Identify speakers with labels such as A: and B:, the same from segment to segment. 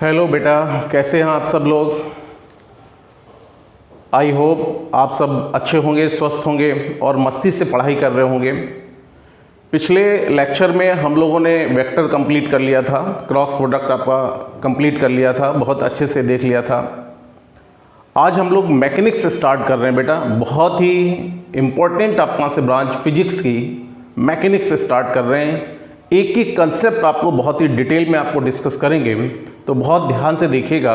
A: Hello बेटा, कैसे हैं आप सब लोग। आई होप आप सब अच्छे होंगे, स्वस्थ होंगे और मस्ती से पढ़ाई कर रहे होंगे। पिछले लेक्चर में हम लोगों ने वेक्टर कंप्लीट कर लिया था, क्रॉस प्रोडक्ट आपका कंप्लीट कर लिया था, बहुत अच्छे से देख लिया था। आज हम लोग मैकेनिक्स से स्टार्ट कर रहे हैं बेटा। बहुत ही इम्पोर्टेंट आपका से ब्रांच फिजिक्स की मैकेनिक्स से स्टार्ट कर रहे हैं। एक एक कंसेप्ट आपको बहुत ही डिटेल में आपको डिस्कस करेंगे, तो बहुत ध्यान से देखिएगा।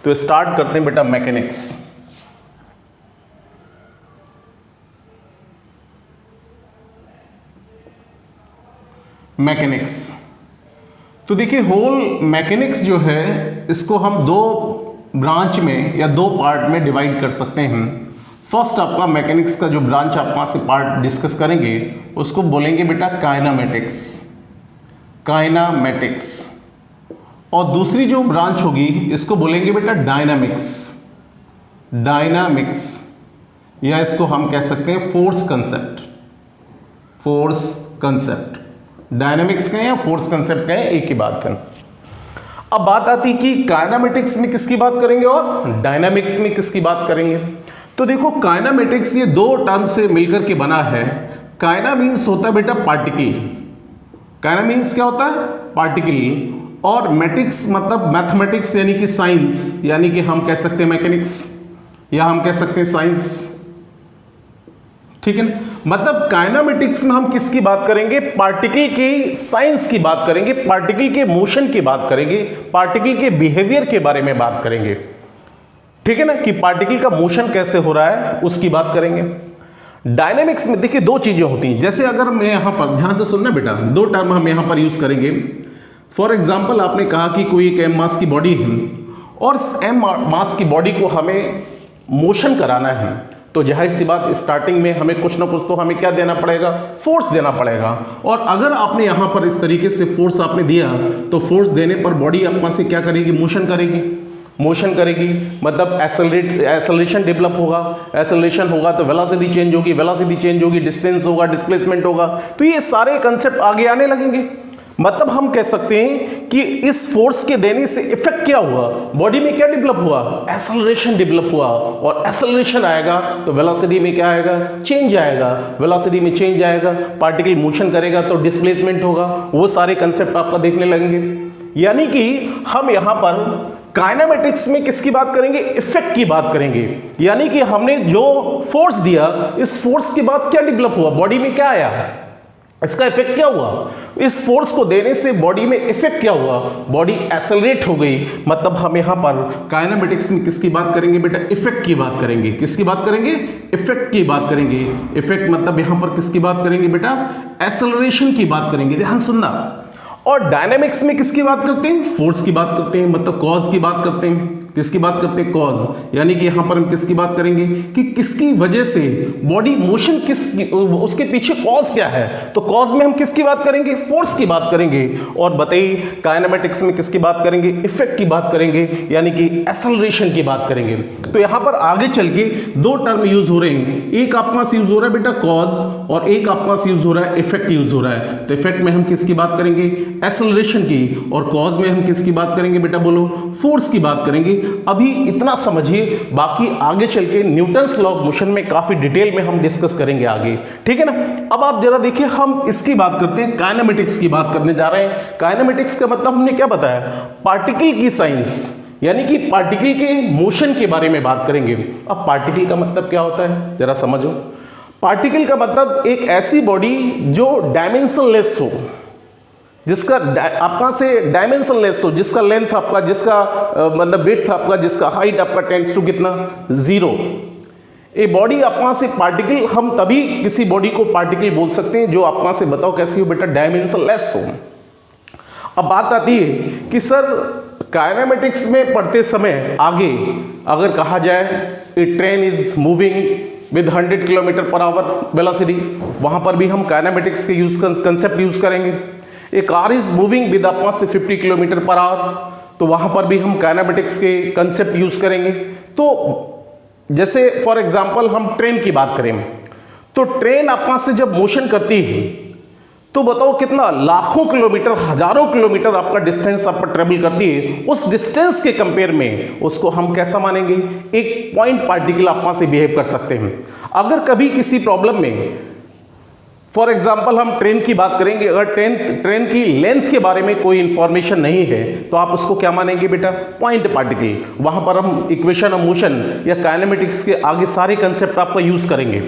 A: तो स्टार्ट करते हैं बेटा मैकेनिक्स। मैकेनिक्स तो देखिए, होल मैकेनिक्स जो है इसको हम दो ब्रांच में या दो पार्ट में डिवाइड कर सकते हैं। फर्स्ट आपका मैकेनिक्स का जो ब्रांच आप वहाँ से पार्ट डिस्कस करेंगे उसको बोलेंगे बेटा काइनामेटिक्स। काइनामेटिक्स। और दूसरी जो ब्रांच होगी इसको बोलेंगे बेटा डायनामिक्स। डायनामिक्स या इसको हम कह सकते हैं force concept. Force concept dynamics कहें या फोर्स कंसेप्ट कहें, एक ही बात है। अब बात आती कि काइनामेटिक्स में किसकी बात करेंगे और डायनामिक्स में किसकी बात करेंगे। तो देखो, काइनामेटिक्स ये दो टर्म से मिलकर के बना है। काइना मीन्स होता है बेटा पार्टिकल। काइना मीन्स क्या होता है? पार्टिकल। और मैटिक्स मतलब मैथमेटिक्स यानी कि साइंस, यानी कि हम कह सकते हैं मैकेनिक्स या हम कह सकते हैं साइंस। ठीक है ना। मतलब काइनामेटिक्स में हम किसकी बात करेंगे? पार्टिकल की साइंस की बात करेंगे, पार्टिकल के मोशन की बात करेंगे, पार्टिकल के बिहेवियर के बारे में बात करेंगे। ठीक है ना, कि पार्टिकल का मोशन कैसे हो रहा है उसकी बात करेंगे। डायनेमिक्स में देखिए दो चीजें होती हैं। जैसे अगर मैं यहां पर ध्यान से सुनना बेटा, दो टर्म हम यहां पर यूज करेंगे। फॉर एग्जाम्पल आपने कहा कि कोई एक एम मास की बॉडी है और इस एम मास की बॉडी को हमें मोशन कराना है, तो जाहिर सी बात स्टार्टिंग में हमें कुछ ना कुछ तो हमें क्या देना पड़ेगा? फोर्स देना पड़ेगा। और अगर आपने यहां पर इस तरीके से फोर्स आपने दिया तो फोर्स देने पर बॉडी आपका से क्या करेगी? मोशन करेगी। मोशन करेगी मतलब एक्सेलरेशन डेवलप होगा। एक्सेलरेशन होगा तो वेलोसिटी चेंज होगी, वेलोसिटी चेंज होगी, डिस्टेंस होगा, डिस्प्लेसमेंट होगा। तो ये सारे कंसेप्ट आगे आने लगेंगे। मतलब हम कह सकते हैं कि इस फोर्स के देने से इफेक्ट क्या हुआ? बॉडी में क्या डेवलप हुआ? एक्सेलरेशन डेवलप हुआ। और एक्सेलरेशन आएगा तो वेलोसिटी में क्या आएगा? चेंज आएगा। वेलोसिटी में चेंज आएगा, पार्टिकल मोशन करेगा तो डिस्प्लेसमेंट होगा। वो सारे कंसेप्ट आपका देखने लगेंगे। यानी कि हम यहां पर काइनामेटिक्स में किसकी बात करेंगे? इफेक्ट की बात करेंगे। यानी कि हमने जो फोर्स दिया, इस फोर्स के बाद क्या डेवलप हुआ? बॉडी में क्या आया? इसका इफेक्ट क्या हुआ? इस फोर्स को देने से बॉडी में इफेक्ट क्या हुआ? बॉडी एक्सेलरेट हो गई। मतलब हम यहां पर काइनामेटिक्स में किसकी बात करेंगे बेटा? इफेक्ट की बात करेंगे। किसकी बात करेंगे? इफेक्ट की बात करेंगे। इफेक्ट मतलब यहां पर किसकी बात करेंगे बेटा? एक्सेलरेशन की बात करेंगे। ध्यान सुनना। और डायनामिक्स में किसकी बात करते हैं? फोर्स की बात करते हैं, मतलब कॉज की बात करते हैं। किसकी बात करते हैं? कॉज। यानी कि यहां पर हम किसकी बात करेंगे कि किसकी वजह से बॉडी मोशन, किस उसके पीछे कॉज क्या है। तो कॉज में हम किसकी बात करेंगे? फोर्स की बात करेंगे। और बताइए काइनेमेटिक्स में किसकी बात करेंगे? इफेक्ट की बात करेंगे, यानी कि एक्सेलरेशन की बात करेंगे। तो यहां पर आगे चल के दो टर्म यूज हो रहे हैं। एक आपका यूज हो रहा है बेटा कॉज और एक आपका यूज हो रहा है इफेक्ट यूज हो रहा है। तो इफेक्ट में हम किसकी बात करेंगे? एक्सेलरेशन की। और कॉज में हम किसकी बात करेंगे बेटा? बोलो। फोर्स की बात करेंगे। अभी इतना समझिए, बाकी आगे चल के न्यूटन्स लॉ ऑफ मोशन में काफी डिटेल में हम डिस्कस करेंगे आगे। ठीक है ना। अब आप जरा देखिए, हम इसकी बात करते हैं, काइनेमेटिक्स की बात करने जा रहे हैं। काइनेमेटिक्स का मतलब हमने क्या बताया? पार्टिकल की साइंस, यानी कि पार्टिकल के मोशन के बारे में बात करेंगे। अब पार्टिकल का मतलब क्या होता है जरा समझो। पार्टिकल का मतलब एक ऐसी बॉडी जो डायमेंशनलेस हो, जिसका आपका से डायमेंशनलेस हो, जिसका लेंथ आपका, जिसका मतलब वेट आपका, जिसका हाइट आपका टेंड्स टू कितना? 0। ए बॉडी आपका से पार्टिकल, हम तभी किसी बॉडी को पार्टिकल बोल सकते हैं जो आपका से, बताओ कैसी हो बेटा? डायमेंशनलेस हो। अब बात आती है कि सर काइनेमेटिक्स में पढ़ते समय आगे अगर कहा जाए a train is moving with 100 kilometre per hour velocity, वहां पर भी हम काइनेमेटिक्स के कंसेप्ट यूज करेंगे। A car is moving with अपना से 50 किलोमीटर पर आवर, तो वहां पर भी हम काइनेमेटिक्स के कंसेप्ट यूज करेंगे। तो जैसे फॉर एग्जांपल हम ट्रेन की बात करें, तो ट्रेन अपना से जब मोशन करती है तो बताओ कितना, लाखों किलोमीटर, हजारों किलोमीटर आपका डिस्टेंस आप ट्रेवल करती है, उस डिस्टेंस के कंपेयर में उसको हम कैसा मानेंगे, एक पॉइंट पार्टिकल आप से बिहेव कर सकते हैं। अगर कभी किसी प्रॉब्लम में, फॉर एग्जाम्पल हम ट्रेन की बात करेंगे, अगर ट्रेन की लेंथ के बारे में कोई इंफॉर्मेशन नहीं है तो आप उसको क्या मानेंगे बेटा, पॉइंट पार्टिकल। वहां पर हम इक्वेशन ऑफ मोशन या काइनेमेटिक्स के आगे सारे कंसेप्ट आपका यूज करेंगे।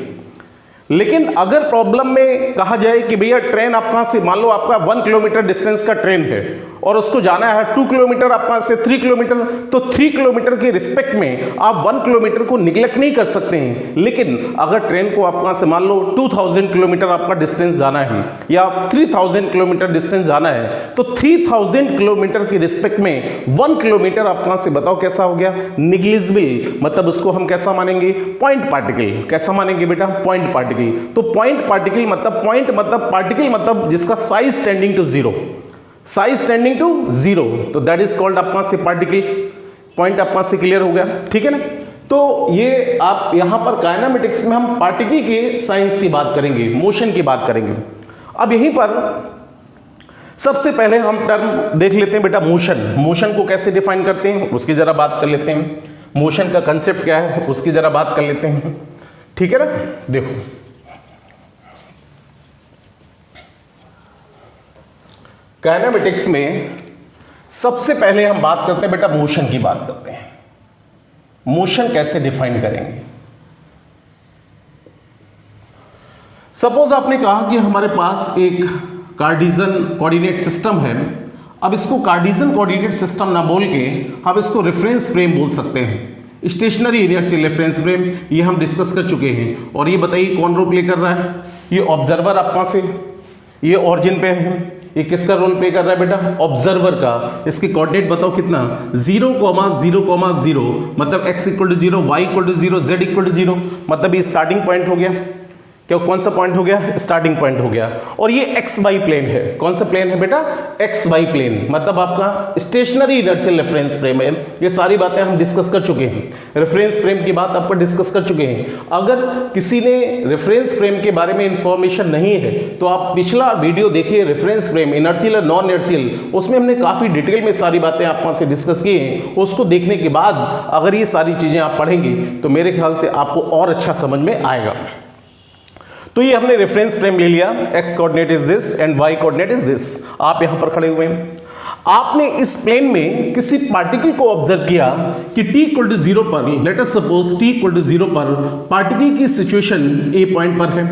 A: लेकिन अगर प्रॉब्लम में कहा जाए कि भैया ट्रेन आपका से, मान लो आपका 1 किलोमीटर डिस्टेंस का ट्रेन है और उसको जाना है 2 किलोमीटर आपका से 3 किलोमीटर, तो 3 किलोमीटर के रिस्पेक्ट में आप 1 किलोमीटर को निगलेक्ट नहीं कर सकते हैं। लेकिन अगर ट्रेन को आपका से मान लो 2000 किलोमीटर आपका डिस्टेंस जाना है या 3000 किलोमीटर डिस्टेंस जाना है, तो 3000 किलोमीटर के रिस्पेक्ट में 1 किलोमीटर आपका से बताओ कैसा हो गया, निग्लिजिबल, मतलब उसको हम कैसा मानेंगे, पॉइंट पार्टिकल। कैसा मानेंगे बेटा, पॉइंट पार्टिकल। तो पॉइंट पार्टिकल मतलब, पॉइंट मतलब पार्टिकल मतलब जिसका size tending to zero, size tending to zero, तो दैट इज कॉल्ड आपका से पार्टिकल। पॉइंट आपका से क्लियर हो गया, ठीक है ना। तो ये आप यहां पर काइनेमेटिक्स में हम पार्टिकल के साइंस की बात करेंगे, मोशन की बात करेंगे। अब यहीं पर सबसे पहले हम टर्म देख लेते हैं बेटा, मोशन। मोशन को कैसे डिफाइन करते हैं उसकी जरा बात कर लेते हैं। मोशन का कंसेप्ट क्या है उसकी जरा बात कर लेते हैं, ठीक है ना। देखो काइनेमेटिक्स में सबसे पहले हम बात करते हैं बेटा, मोशन की बात करते हैं। मोशन कैसे डिफाइन करेंगे। सपोज आपने कहा कि हमारे पास एक कार्टेशियन कोऑर्डिनेट सिस्टम है। अब इसको कार्टेशियन कोऑर्डिनेट सिस्टम ना बोल के हम इसको रेफरेंस फ्रेम बोल सकते हैं। स्टेशनरी इनर्शियल रेफरेंस फ्रेम, ये हम डिस्कस कर चुके हैं। और ये बताइए कौन रोल प्ले कर रहा है, ये ऑब्जर्वर आपका से, ये ऑरिजिन पे है, ये किसका रोल प्ले कर रहा है बेटा, ऑब्जर्वर का। इसके कोऑर्डिनेट बताओ कितना, 0,0,0, मतलब x equal to 0, y equal to 0, z equal to 0, मतलब ये स्टार्टिंग पॉइंट हो गया। क्या कौन सा पॉइंट हो गया, स्टार्टिंग पॉइंट हो गया। और ये एक्स वाई प्लेन है, कौन सा प्लेन है बेटा, एक्स वाई प्लेन, मतलब आपका स्टेशनरी इनर्शियल रेफरेंस फ्रेम है। ये सारी बातें हम डिस्कस कर चुके हैं, रेफरेंस फ्रेम की बात आपको डिस्कस कर चुके हैं। अगर किसी ने रेफरेंस फ्रेम के बारे में इंफॉर्मेशन नहीं है तो आप पिछला वीडियो देखिए, रेफरेंस फ्रेम इनर्शियल और नॉन इनर्शियल, उसमें हमने काफी डिटेल में सारी बातें आपको से डिस्कस की हैं। उसको देखने के बाद अगर ये सारी चीजें आप पढ़ेंगे तो मेरे ख्याल से आपको और अच्छा समझ में आएगा। तो ये हमने रेफरेंस फ्रेम ले लिया, x coordinate is this and y coordinate is this. आप यहां पर खड़े हुए हैं, आपने इस प्लेन में किसी पार्टिकल को ऑब्जर्व किया कि t इक्वल टू 0 पर, let us suppose t equal to 0 पर पार्टिकल की सिचुएशन a पॉइंट पर है।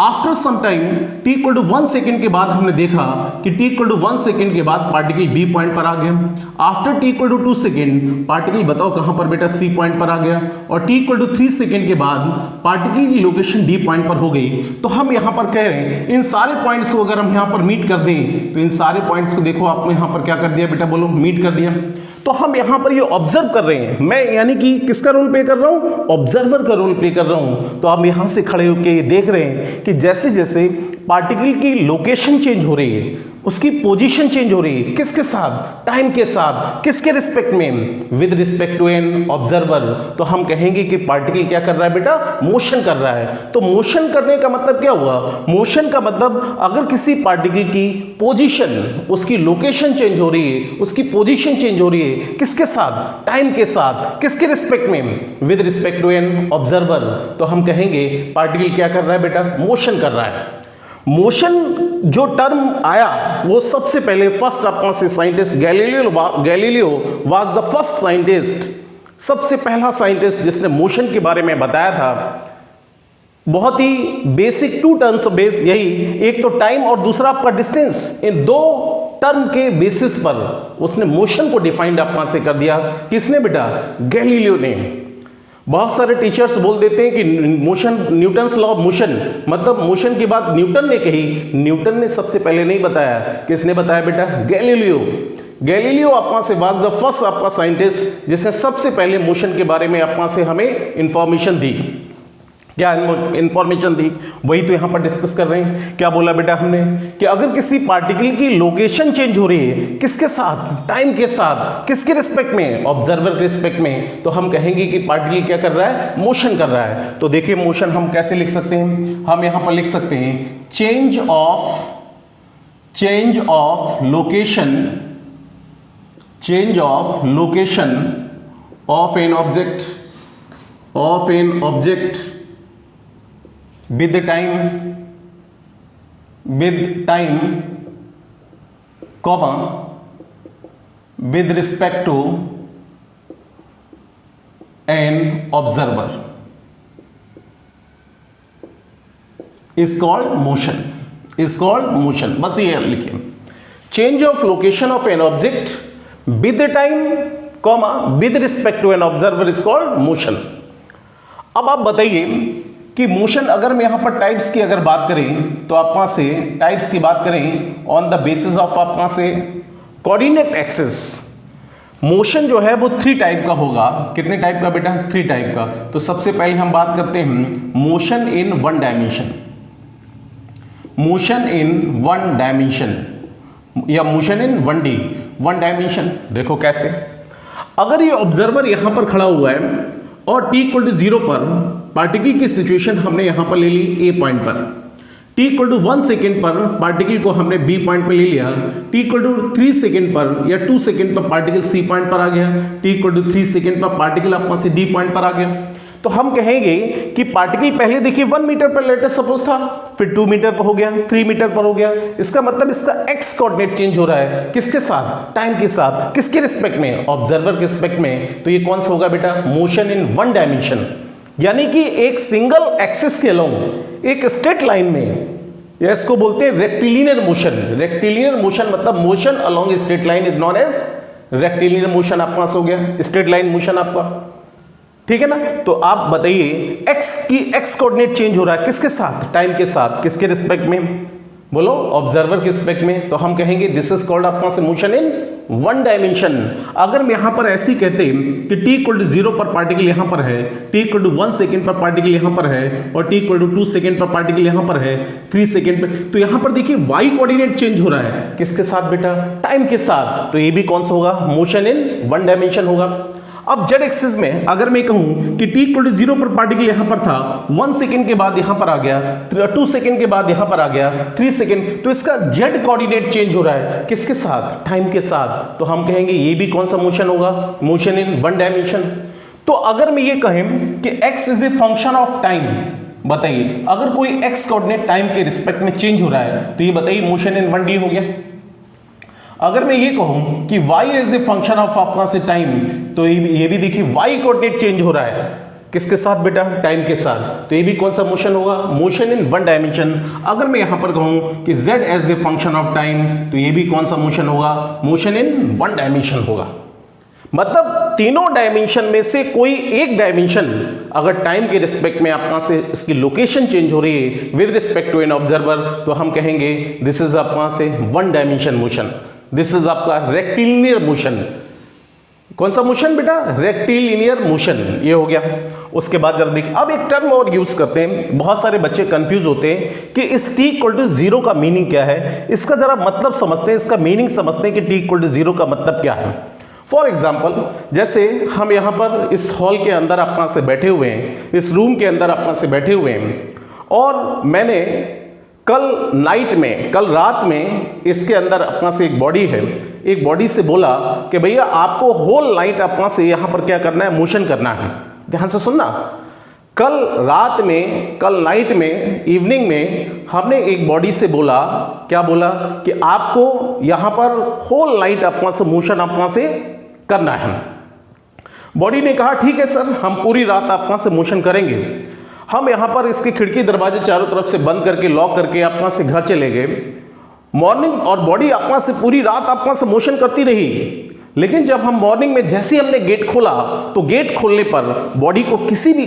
A: After some time t equal to 1 second के बाद हमने देखा कि t इक्वल टू 1 सेकेंड के बाद पार्टिकल b पॉइंट पर आ गया। After t equal to 2 second particle बताओ कहां पर बेटा, c पॉइंट पर आ गया। और t इक्वल टू 3 सेकेंड के बाद पार्टिकल की लोकेशन d पॉइंट पर हो गई। तो हम यहां पर कह रहे हैं इन सारे पॉइंट्स को अगर हम यहां पर मीट कर दें तो इन सारे पॉइंट्स को देखो आपने यहां पर क्या कर दिया बेटा, बोलो मीट कर दिया। तो हम यहां पर ये ऑब्जर्व कर रहे हैं, मैं यानी कि किसका रोल प्ले कर रहा हूं, ऑब्जर्वर का रोल प्ले कर रहा हूं। तो हम यहां से खड़े होकर ये देख रहे हैं कि जैसे जैसे पार्टिकल की लोकेशन चेंज हो रही है, उसकी पोजीशन चेंज हो रही है, किसके साथ, टाइम के साथ, किसके रिस्पेक्ट में, with respect to an observer. तो हम कहेंगे कि पार्टिकल क्या कर रहा है बेटा, मोशन कर रहा है। तो मोशन करने का मतलब क्या हुआ, मोशन का मतलब अगर किसी पार्टिकल की पोजीशन, उसकी लोकेशन चेंज हो रही है, उसकी पोजीशन चेंज हो रही है, किसके साथ, टाइम के साथ, किसके रिस्पेक्ट में, with respect to an observer, तो हम कहेंगे पार्टिकल क्या कर रहा है बेटा, मोशन कर रहा है। मोशन जो टर्म आया वो सबसे पहले फर्स्ट आपका से scientist Galileo was the first scientist, सबसे पहला साइंटिस्ट जिसने मोशन के बारे में बताया था। बहुत ही बेसिक 2 टर्म्स बेस यही, एक तो टाइम और दूसरा आपका डिस्टेंस, इन 2 टर्म के बेसिस पर उसने मोशन को डिफाइंड आपका से कर दिया। किसने बेटा, गैलीलियो ने। बहुत सारे टीचर्स बोल देते हैं कि motion, Newton's law of motion, मतलब मोशन की बात न्यूटन ने कही, न्यूटन ने सबसे पहले नहीं बताया, किसने बताया बेटा, गैलीलियो। गैलीलियो आपका से वाज द फर्स्ट आपका साइंटिस्ट जिसने सबसे पहले मोशन के बारे में आपका से हमें इंफॉर्मेशन दी। क्या इंफॉर्मेशन दी, वही तो यहां पर डिस्कस कर रहे हैं। क्या बोला बेटा हमने कि अगर किसी पार्टिकल की लोकेशन चेंज हो रही है, किसके साथ, टाइम के साथ, किसके रिस्पेक्ट में, ऑब्जर्वर के रिस्पेक्ट में, तो हम कहेंगे कि पार्टिकल क्या कर रहा है, मोशन कर रहा है। तो देखिए मोशन हम कैसे लिख सकते हैं, हम यहां पर लिख सकते हैं change of change of location of an object with time comma with respect to an observer is called motion. बस ये लिखिए, change of location of an object with the time comma with respect to an observer is called motion. अब आप बताइए कि motion, अगर मैं यहां पर टाइप्स की अगर बात करें तो आप वहां से टाइप्स की बात करें ऑन द बेसिस ऑफ आप वहां से कोऑर्डिनेट एक्सिस। मोशन जो है वो 3 टाइप का होगा। कितने टाइप का बेटा? 3 टाइप का। तो सबसे पहले हम बात करते हैं motion in 1 dimension, motion in 1 dimension या मोशन इन 1D 1 डायमेंशन। देखो कैसे, अगर ये ऑब्जर्वर यहां पर खड़ा हुआ है और t=0 पर पार्टिकल की सिचुएशन हमने यहां पर ले ली A पॉइंट पर, t=1 सेकेंड पर पार्टिकल को हमने B पॉइंट पर ले लिया, t=3 सेकेंड पर या 2 सेकेंड पर पार्टिकल C पॉइंट पर आ गया, t=3 सेकेंड पर पार्टिकल आपका से D पॉइंट पर आ गया। तो हम कहेंगे कि पार्टिकल पहले देखिए 1 मीटर पर लेटेस्ट सपोज था, फिर 2 मीटर पर हो गया, 3 मीटर पर हो गया। इसका मतलब इसका एक्स कोऑर्डिनेट चेंज हो रहा है। किसके साथ? टाइम के साथ। किसके रिस्पेक्ट में? ऑब्जर्वर के रिस्पेक्ट में। तो ये कौन सा होगा बेटा? मोशन इन 1 डायमेंशन, यानी कि एक सिंगल एक्सिस के अलोंग एक स्ट्रेट लाइन में, या इसको बोलते हैं रेक्टिलिनियर मोशन। रेक्टिलिनियर मोशन मतलब motion along straight line is known as rectilinear motion. आपके पास हो गया स्ट्रेट लाइन मोशन आपका, ठीक है ना। तो आप बताइए एक्स कोऑर्डिनेट चेंज हो रहा है किसके साथ? टाइम के साथ। किसके रिस्पेक्ट में? बोलो, ऑब्जर्वर के रिस्पेक्ट में। तो हम कहेंगे दिस इज कॉल्ड आपका से मोशन इन 1 डायमेंशन। अगर मैं यहां पर ऐसे ही कहते कि t=0 पर पार्टिकल यहां पर है, t=1 सेकेंड पर पार्टिकल यहां पर है और t=2 सेकेंड पर पार्टिकल यहां पर है, 3 सेकेंड पर, तो यहां पर देखिए y कोऑर्डिनेट चेंज हो रहा है। किसके साथ बेटा? टाइम के साथ। तो ये भी कौन सा होगा? मोशन इन 1 डायमेंशन होगा। अब जेड एक्सिस में अगर मैं कहूं कि t=0 पर पार्टिकल यहां पर था, 1 सेकेंड के बाद यहां पर आ गया, 2 सेकेंड के बाद यहां पर आ गया, 3 सेकेंड, तो इसका जेड कोऑर्डिनेट चेंज हो रहा है। किसके साथ? टाइम के साथ। तो हम कहेंगे ये भी कौन सा मोशन होगा? Motion in 1 dimension. तो अगर मैं ये कहें कि x is a function of time, बताइए अगर कोई x कोऑर्डिनेट टाइम के रिस्पेक्ट में चेंज हो रहा है तो ये बताइए मोशन इन 1D हो गया। अगर मैं ये कहूं कि y is a function of आपका से टाइम, तो ये भी देखिए y कोऑर्डिनेट चेंज हो रहा है। किसके साथ बेटा? टाइम के साथ। तो ये भी कौन सा मोशन होगा? Motion in 1 dimension. अगर मैं यहां पर कहूं कि z as a function of time, तो ये भी कौन सा मोशन होगा? मोशन इन 1 डायमेंशन होगा। मतलब तीनों डायमेंशन में से कोई एक डायमेंशन अगर टाइम के रिस्पेक्ट में आपका से इसकी लोकेशन चेंज हो रही है with respect to an observer, तो हम कहेंगे दिस इज आपका से 1 डायमेंशन मोशन। दिस इज आपका रेक्टिलिनियर मोशन। कौन सा मोशन बेटा? Rectilinear motion. ये हो गया। उसके बाद जरा देखिए, अब एक टर्म और यूज करते हैं। बहुत सारे बच्चे कंफ्यूज होते हैं कि इस t=0 का मीनिंग क्या है। इसका जरा मतलब समझते हैं, इसका मीनिंग समझते हैं कि t=0 का मतलब क्या है। फॉर एग्जाम्पल, जैसे हम यहाँ पर इस हॉल के अंदर अपना से बैठे हुए हैं, इस रूम के अंदर अपना से बैठे हुए हैं, और मैंने कल नाइट में, कल रात में इसके अंदर अपना से एक बॉडी है, एक बॉडी से बोला कि भैया आपको होल नाइट अपना से यहाँ पर क्या करना है? मोशन करना है। ध्यान से सुनना। कल रात में, कल नाइट में, इवनिंग में हमने एक बॉडी से बोला, क्या बोला? कि आपको यहाँ पर होल नाइट अपना से मोशन अपना से करना है। बॉडी ने कहा ठीक है सर, हम पूरी रात अपना से मोशन करेंगे। हम यहाँ पर इसके खिड़की दरवाजे चारों तरफ से बंद करके, लॉक करके अपना से घर चले गए। मॉर्निंग, और बॉडी अपना से पूरी रात अपना से मोशन करती रही। लेकिन जब हम मॉर्निंग में जैसे हमने गेट खोला, तो गेट खोलने पर बॉडी को किसी न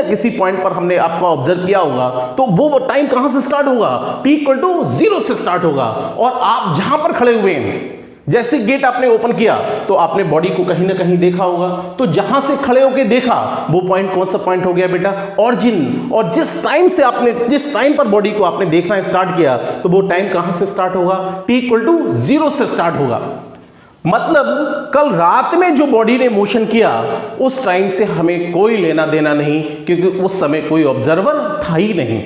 A: किसी पॉइंट पर हमने आपका ऑब्जर्व किया होगा, तो वो टाइम कहां से स्टार्ट होगा? t=0 से स्टार्ट होगा। और आप जहां पर खड़े हुए हैं, जैसे गेट आपने ओपन किया तो आपने बॉडी को कहीं ना कहीं देखा होगा। तो जहां से खड़े होकर देखा वो पॉइंट कौन सा पॉइंट हो गया बेटा? ऑरिजिन। और जिस टाइम से आपने, जिस टाइम पर बॉडी को आपने देखना स्टार्ट किया, तो वो टाइम कहां से स्टार्ट होगा? t=0 से स्टार्ट होगा। मतलब कल रात में जो बॉडी ने मोशन किया, उस टाइम से हमें कोई लेना देना नहीं, क्योंकि उस समय कोई ऑब्जर्वर था ही नहीं।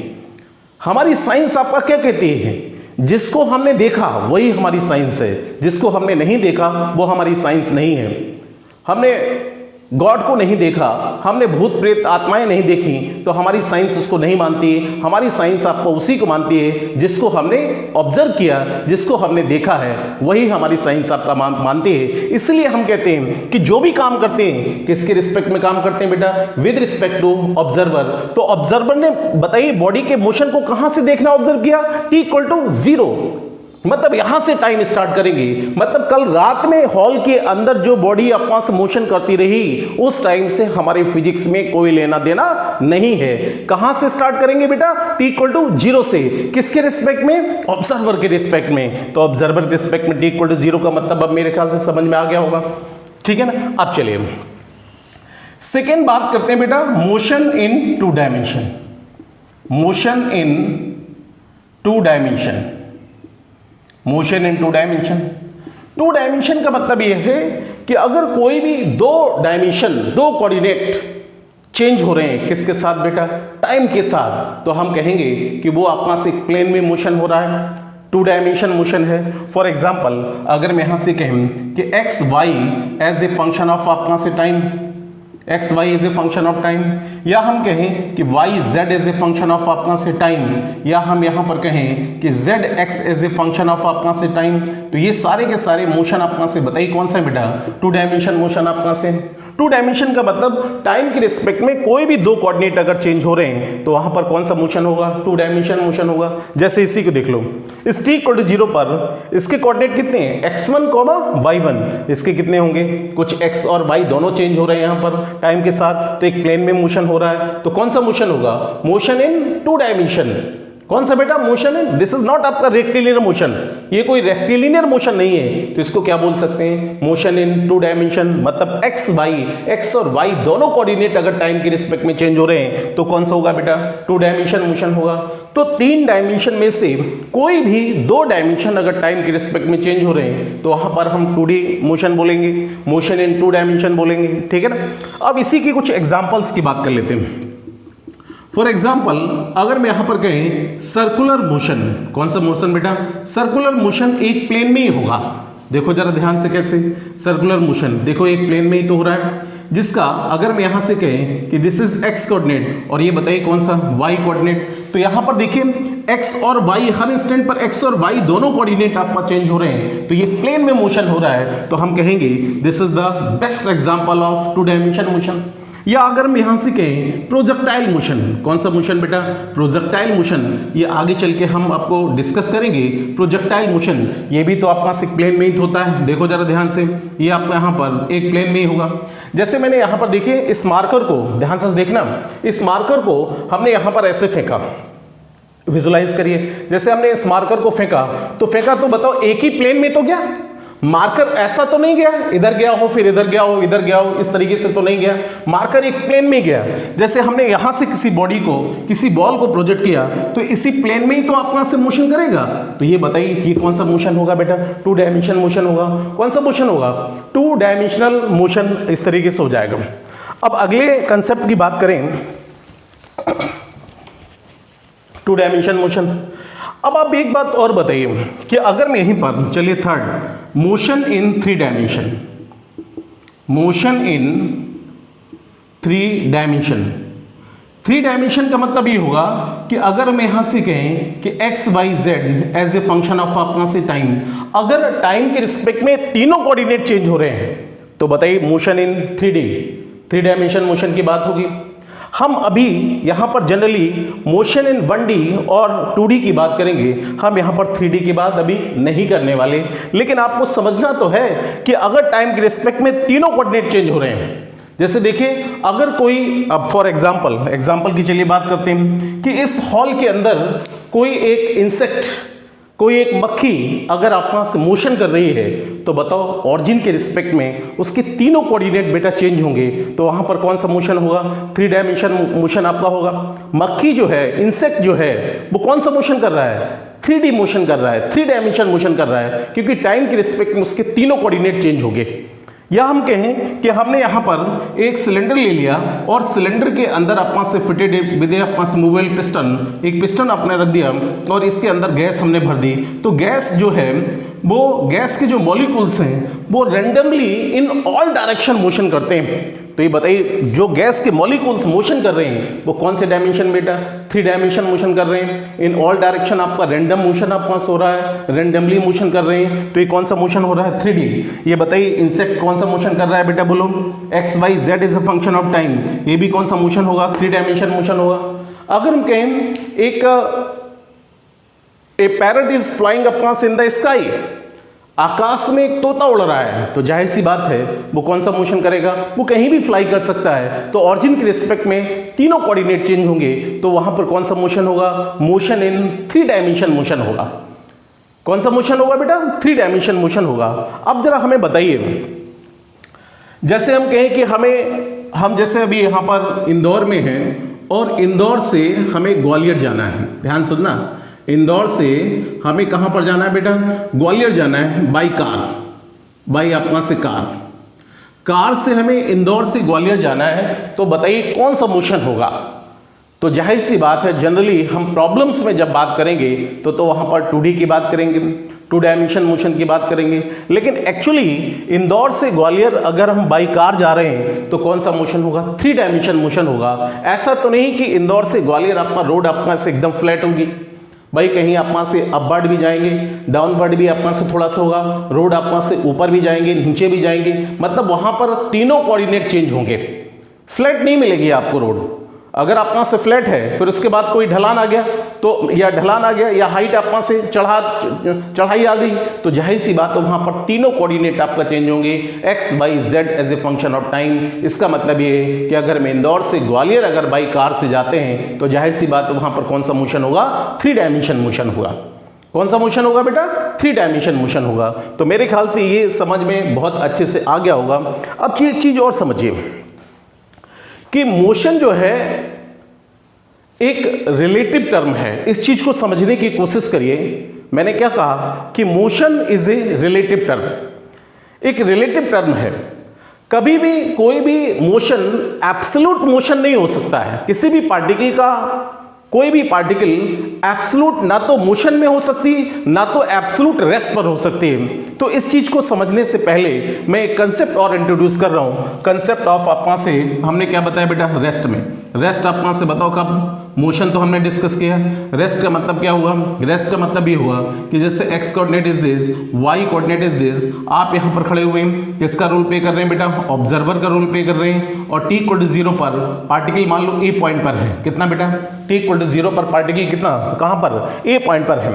A: हमारी साइंस आपका क्या कहती है? जिसको हमने देखा वही हमारी साइंस है, जिसको हमने नहीं देखा वो हमारी साइंस नहीं है। हमने गॉड को नहीं देखा, हमने भूत प्रेत आत्माएं नहीं देखी, तो हमारी साइंस उसको नहीं मानती है। हमारी साइंस आपको उसी को मानती है जिसको हमने ऑब्जर्व किया, जिसको हमने देखा है, वही हमारी साइंस आपका मानती है। इसलिए हम कहते हैं कि जो भी काम करते हैं किसके रिस्पेक्ट में काम करते हैं बेटा, विद रिस्पेक्ट टू ऑब्जर्वर। तो ऑब्जर्वर ने बताइए बॉडी के मोशन को कहां से देखना ऑब्जर्व किया, T = 0, मतलब यहां से टाइम स्टार्ट करेंगे। मतलब कल रात में हॉल के अंदर जो बॉडी अपना से मोशन करती रही उस टाइम से हमारे फिजिक्स में कोई लेना देना नहीं है। कहां से स्टार्ट करेंगे बेटा, T = 0 से। किसके रिस्पेक्ट में, ऑब्जर्वर के रिस्पेक्ट में। तो ऑब्जर्वर के रिस्पेक्ट में T = 0 का मतलब अब मेरे ख्याल से समझ में आ गया होगा, ठीक है ना। अब चलिए सेकेंड बात करते हैं बेटा, motion in 2 dimension. Motion in 2 dimension, motion in 2 dimension. 2 dimension का मतलब यह है कि अगर कोई भी 2 डायमेंशन, 2 कोऑर्डिनेट चेंज हो रहे हैं, किसके साथ बेटा, टाइम के साथ, तो हम कहेंगे कि वो अपना से प्लेन में मोशन हो रहा है, 2 डायमेंशन मोशन है। फॉर एग्जाम्पल अगर मैं यहां से कहूं कि X Y as a function of अपना से time, X Y is a function of time, या हम कहें कि Y Z is a function of अपना से टाइम, या हम यहां पर कहें कि Z X is a function of अपना से टाइम, तो ये सारे के सारे मोशन अपना से बताइए कौन सा है बेटा, 2 डायमेंशन मोशन अपना से। 2 डायमेंशन का मतलब टाइम के रिस्पेक्ट में कोई भी 2 कोऑर्डिनेट अगर चेंज हो रहे हैं तो वहां पर कौन सा मोशन होगा, 2 डायमेंशन मोशन होगा। जैसे इसी को देख लो, इस T = 0 पर इसके कोऑर्डिनेट कितने हैं, x1, y1, इसके कितने होंगे, कुछ x और y दोनों चेंज हो रहे हैं यहां पर टाइम के साथ, तो एक प्लेन में मोशन हो रहा है। तो कौन सा मोशन होगा, मोशन इन 2 डायमेंशन। कौन सा बेटा, मोशन है, दिस इज नॉट आपका रेक्टिलिनियर मोशन, ये कोई रेक्टिलिनियर मोशन नहीं है, तो इसको क्या बोल सकते हैं, मोशन इन 2 डायमेंशन। मतलब एक्स और वाई दोनों कोऑर्डिनेट अगर टाइम के रिस्पेक्ट में चेंज हो रहे हैं तो कौन सा होगा बेटा, 2 डायमेंशन मोशन होगा। तो 3 डायमेंशन में से कोई भी 2 डायमेंशन अगर टाइम के रिस्पेक्ट में चेंज हो रहे हैं तो वहां पर हम 2D मोशन बोलेंगे, मोशन इन 2 डायमेंशन बोलेंगे, ठीक है ना। अब इसी की कुछ एग्जाम्पल्स की बात कर लेते हैं। फॉर एग्जाम्पल अगर मैं यहां पर कहें सर्कुलर मोशन, कौन सा मोशन बेटा, सर्कुलर मोशन एक प्लेन में ही होगा। देखो जरा ध्यान से कैसे, सर्कुलर मोशन देखो एक प्लेन में ही तो हो रहा है, जिसका अगर मैं यहां से कहें कि दिस इज एक्स कोऑर्डिनेट और ये बताइए कौन सा, वाई कोऑर्डिनेट, तो यहां पर देखिए एक्स और वाई, हर इंस्टेंट पर एक्स और वाई दोनों कोऑर्डिनेट आपका चेंज हो रहे हैं, तो ये प्लेन में मोशन हो रहा है, तो हम कहेंगे this is the best example of 2 dimension motion. या अगर मैं यहां से कहें प्रोजेक्टाइल मोशन, कौन सा मोशन बेटा, प्रोजेक्टाइल मोशन, ये आगे चल के हम आपको डिस्कस करेंगे। प्रोजेक्टाइल मोशन ये भी तो आपका प्लेन में ही होता है, देखो जरा ध्यान से, ये आपका यहां पर एक प्लेन में ही होगा। जैसे मैंने यहां पर देखिए इस मार्कर को ध्यान से देखना, इस मार्कर को हमने यहां पर ऐसे फेंका, विजुलाइज करिए, जैसे हमने इस मार्कर को फेंका तो बताओ एक ही प्लेन में तो गया, मार्कर ऐसा तो नहीं गया, इधर गया हो फिर इधर गया हो, इधर गया हो, इस तरीके से तो नहीं गया, मार्कर एक प्लेन में गया। जैसे हमने यहां से किसी बॉडी को, किसी बॉल को प्रोजेक्ट किया तो इसी प्लेन में ही तो अपना से मोशन करेगा, तो ये बताइए ये कौन सा मोशन होगा बेटा, 2 डायमेंशन मोशन होगा। कौन सा मोशन होगा, 2 डायमेंशनल मोशन, इस तरीके से हो जाएगा। अब अगले कंसेप्ट की बात करें, 2 डायमेंशन मोशन। अब आप एक बात और बताइए कि अगर मैं यहीं पर, चलिए third, motion in 3 dimension, motion in 3 dimension. 3 dimension का मतलब ये होगा कि अगर मैं यहां से कहें कि X Y Z as a function of अपना से टाइम, अगर टाइम के रिस्पेक्ट में तीनों कोऑर्डिनेट चेंज हो रहे हैं तो बताइए मोशन इन 3 डायमेंशन मोशन की बात होगी। हम अभी यहां पर जनरली मोशन इन 1D और 2D की बात करेंगे, हम यहां पर 3D की बात अभी नहीं करने वाले। लेकिन आपको समझना तो है कि अगर टाइम के रिस्पेक्ट में तीनों कोऑर्डिनेट चेंज हो रहे हैं, जैसे देखिए अगर कोई, अब फॉर एग्जांपल की चलिए बात करते हैं कि इस हॉल के अंदर कोई एक इंसेक्ट, कोई एक मक्खी अगर अपना से मोशन कर रही है तो बताओ ऑरिजिन के रिस्पेक्ट में उसके तीनों कोऑर्डिनेट बेटा चेंज होंगे, तो वहां पर कौन सा मोशन होगा, 3 डायमेंशन मोशन आपका होगा। मक्खी जो है, इंसेक्ट जो है, वो कौन सा मोशन कर रहा है, 3D मोशन कर रहा है, 3 डायमेंशन मोशन कर रहा है, क्योंकि टाइम के रिस्पेक्ट में उसके तीनों कोऑर्डिनेट चेंज होंगे। या हम कहें कि हमने यहाँ पर एक सिलेंडर ले लिया और सिलेंडर के अंदर अपना से फिटेड विद अपना से मूवेबल पिस्टन, एक पिस्टन आपने रख दिया और इसके अंदर गैस हमने भर दी। तो गैस जो है वो गैस के जो मॉलिक्यूल्स हैं वो randomly in all direction motion करते हैं। तो ये बताइए जो गैस के मॉलिक्यूल्स मोशन कर रहे हैं वो कौन से डायमेंशन बेटा? 3 डायमेंशन मोशन कर रहे हैं। इन ऑल डायरेक्शन आपका रैंडम मोशन आपका हो रहा है, रेंडमली मोशन कर रहे हैं। तो ये कौन सा मोशन हो रहा है? 3D। ये बताइए इंसेक्ट कौन सा मोशन कर रहा है बेटा? बोलो। X Y Z is a function of time. ये भी कौन सा मोशन होगा? 3 डायमेंशन मोशन होगा। अगर हम कहें एक a parrot is flying upon in the sky, आकाश में एक तोता उड़ रहा है, तो जाहिर सी बात है वो कौन सा मोशन करेगा? वो कहीं भी फ्लाई कर सकता है। तो ऑरिजिन के रिस्पेक्ट में तीनों कोऑर्डिनेट चेंज होंगे, तो वहां पर कौन सा मोशन होगा? मोशन इन 3 डायमेंशन मोशन होगा। कौन सा मोशन होगा बेटा? 3 डायमेंशन मोशन होगा। अब जरा हमें बताइए, जैसे हम कहें कि हम जैसे अभी यहां पर इंदौर में हैं और इंदौर से हमें ग्वालियर जाना है। ध्यान सुनना, इंदौर से हमें कहां पर जाना है बेटा? ग्वालियर जाना है बाई कार, बाई अपना से कार से हमें इंदौर से ग्वालियर जाना है। तो बताइए कौन सा मोशन होगा? तो जाहिर सी बात है जनरली हम प्रॉब्लम्स में जब बात करेंगे तो वहां पर 2D की बात करेंगे, 2 डायमेंशन मोशन की बात करेंगे। लेकिन एक्चुअली इंदौर से ग्वालियर अगर हम बाई कार जा रहे हैं तो कौन सा मोशन होगा? 3 डायमेंशन मोशन होगा। ऐसा तो नहीं कि इंदौर से ग्वालियर अपना रोड अपना से एकदम फ्लैट होगी भाई, कहीं अपना से अपवर्ड भी जाएंगे, डाउनवर्ड भी अपना से थोड़ा सा होगा, रोड अपना से ऊपर भी जाएंगे, नीचे भी जाएंगे, मतलब वहां पर तीनों कोऑर्डिनेट चेंज होंगे। फ्लैट नहीं मिलेगी आपको रोड। अगर अपना से फ्लैट है फिर उसके बाद कोई ढलान आ गया तो या हाइट अपना से चढ़ाई आ गई, तो जाहिर सी बात है वहां पर तीनों कोऑर्डिनेट आपका चेंज होंगे, X Y Z as a function of time. इसका मतलब ये है कि अगर मैं इंदौर से ग्वालियर अगर बाई कार से जाते हैं तो जाहिर सी बात है वहां पर कौन सा मोशन होगा? 3 डायमेंशन मोशन होगा। कौन सा मोशन होगा बेटा? 3 डायमेंशन मोशन होगा। तो मेरे ख्याल से ये समझ में बहुत अच्छे से आ गया होगा। अब एक चीज और समझिए कि मोशन जो है एक रिलेटिव टर्म है। इस चीज को समझने की कोशिश करिए। मैंने क्या कहा कि motion is a relative term, एक रिलेटिव टर्म है। कभी भी कोई भी मोशन एब्सोल्यूट मोशन नहीं हो सकता है। किसी भी पार्टिकल का कोई भी पार्टिकल एब्सोल्यूट ना तो मोशन में हो सकती ना तो एब्सोल्यूट रेस्ट पर हो सकती है। तो इस चीज को समझने से पहले मैं एक कंसेप्ट और इंट्रोड्यूस कर रहा हूं। कंसेप्ट ऑफ अपना से हमने क्या बताया बेटा? रेस्ट में। रेस्ट अपना से बताओ कब? मोशन तो हमने डिस्कस किया। रेस्ट का मतलब क्या हुआ? रेस्ट का मतलब ये हुआ कि जैसे X coordinate is this, Y coordinate is this, आप यहां पर खड़े हुए हैं, किसका रोल प्ले कर रहे हैं बेटा? ऑब्जर्वर का रोल प्ले कर रहे हैं। और टी इक्वल टू 0 पर पार्टिकल मान लो ए पॉइंट पर है। कितना बेटा? टी इक्वल टू 0 पर पार्टिकल कितना? कहां पर? ए पॉइंट पर है।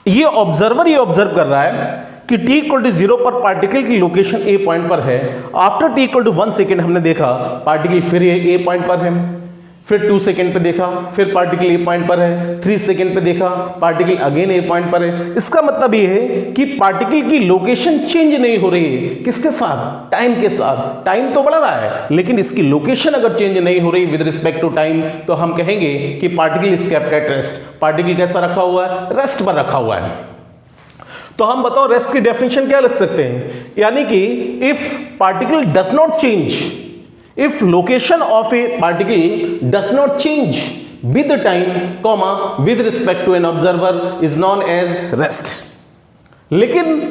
A: ये ऑब्जर्वर ये ऑब्जर्व कर रहा है कि t इक्वल टू 0 पर पार्टिकल की लोकेशन ए पॉइंट पर है। After t equal to 1 second हमने देखा पार्टिकल फिर ए पॉइंट पर है, फिर 2 सेकेंड पे देखा फिर पार्टिकल ए पॉइंट पर है, 3 सेकेंड पे देखा पार्टिकल अगेन ए पॉइंट पर है। इसका मतलब ये है कि पार्टिकल की लोकेशन चेंज नहीं हो रही है। किसके साथ? टाइम के साथ। टाइम तो बढ़ रहा है लेकिन इसकी लोकेशन अगर चेंज नहीं हो रही विद रिस्पेक्ट टू टाइम तो हम कहेंगे कि particle is kept at rest. Particle कैसा रखा हुआ है? रेस्ट पर रखा हुआ है। तो हम बताओ रेस्ट की डेफिनेशन क्या लिख सकते हैं? यानी कि if particle does not change, if location of a particle does not change with the time comma with respect to an observer is known as rest। लेकिन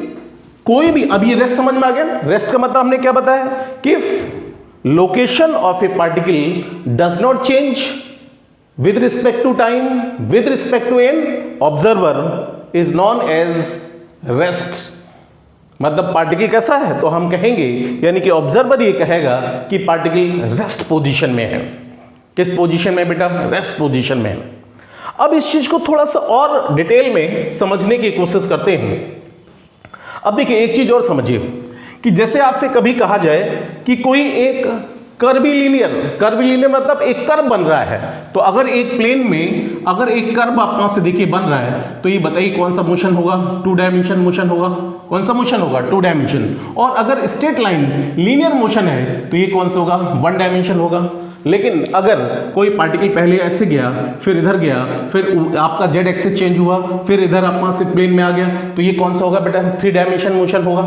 A: कोई भी, अब ये रेस्ट समझ में आ गया? रेस्ट का मतलब हमने क्या बताया कि if location of a particle does not change with respect to time with respect to an observer is known as rest। मतलब पार्टिकल कैसा है? तो हम कहेंगे यानी कि ऑब्जर्वर ये कहेगा कि पार्टिकल रेस्ट पोजीशन में है। किस पोजीशन में बेटा? रेस्ट पोजीशन में है। अब इस चीज को थोड़ा सा और डिटेल में समझने की कोशिश करते हैं। अब देखिए एक चीज और समझिए कि जैसे आपसे कभी कहा जाए कि कोई एक कर्वीलिनियर मतलब एक कर्व बन रहा है, तो अगर एक प्लेन में अगर एक कर्व अपना से देखिए बन रहा है तो ये बताइए कौन सा मोशन होगा? 2 डायमेंशन मोशन होगा। कौन सा मोशन होगा? 2 डायमेंशन। और अगर स्ट्रेट लाइन लीनियर मोशन है तो ये कौन सा होगा? 1 डायमेंशन होगा। लेकिन अगर कोई पार्टिकल पहले ऐसे गया फिर इधर गया फिर आपका जेड एक्सिस चेंज हुआ फिर इधर अपना से प्लेन में आ गया तो ये कौन सा होगा बेटा? 3 डायमेंशन मोशन होगा।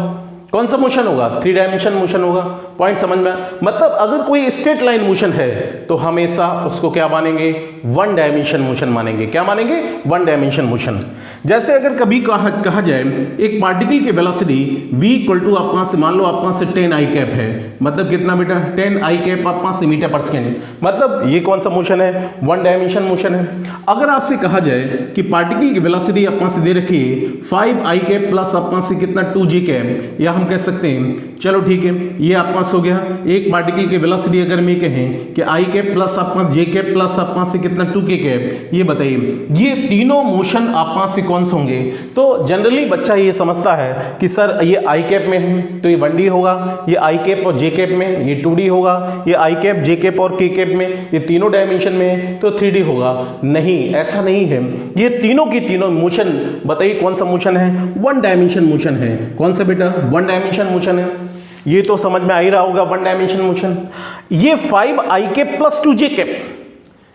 A: कौन सा मोशन होगा? 3 डायमेंशन मोशन होगा। पॉइंट समझ में? मतलब अगर कोई स्ट्रेट लाइन मोशन है तो हमेशा उसको क्या मानेंगे? 1 डायमेंशन मोशन मानेंगे। क्या मानेंगे? 1 डायमेंशन मोशन। जैसे अगर कभी कहा जाए एक पार्टिकल की वेलोसिटी v इक्वल टू आप से मान लो आप से 10 आई कैप है, मतलब कितना बेटा? 10 आई कैप आप से मीटर पर सेकेंड, मतलब ये कौन सा मोशन है? 1 डायमेंशन मोशन है। अगर आपसे कहा जाए कि पार्टिकल की वेलोसिटी आप से दे रखी है 5 आई कैप प्लस आप से कितना 2 जी कैप, या हम कह सकते हैं चलो ठीक है ये आप पास हो गया। एक पार्टिकल की वेलोसिटी अगर मैं कहें कि आई कैप प्लस आप जे कैप प्लस आप से कितना 2 के कैप, ये बताइए ये तीनों मोशन आप से कौन से होंगे? तो जनरली बच्चा ये समझता है कि सर ये आई कैप में है तो ये 1D होगा, ये आई कैप और जे कैप में ये 2D होगा, ये आई कैप जे कैप और के कैप में ये तीनों डायमेंशन में है तो 3D होगा। नहीं, ऐसा नहीं है। ये तीनों की तीनों मोशन बताइए कौन सा मोशन है? 1 डायमेंशन मोशन है। कौन सा बेटा? 1 डायमेंशन मोशन है। ये तो समझ में आ ही रहा होगा 1 डायमेंशन मोशन। ये 5 आई कैप प्लस 2 जे कैप,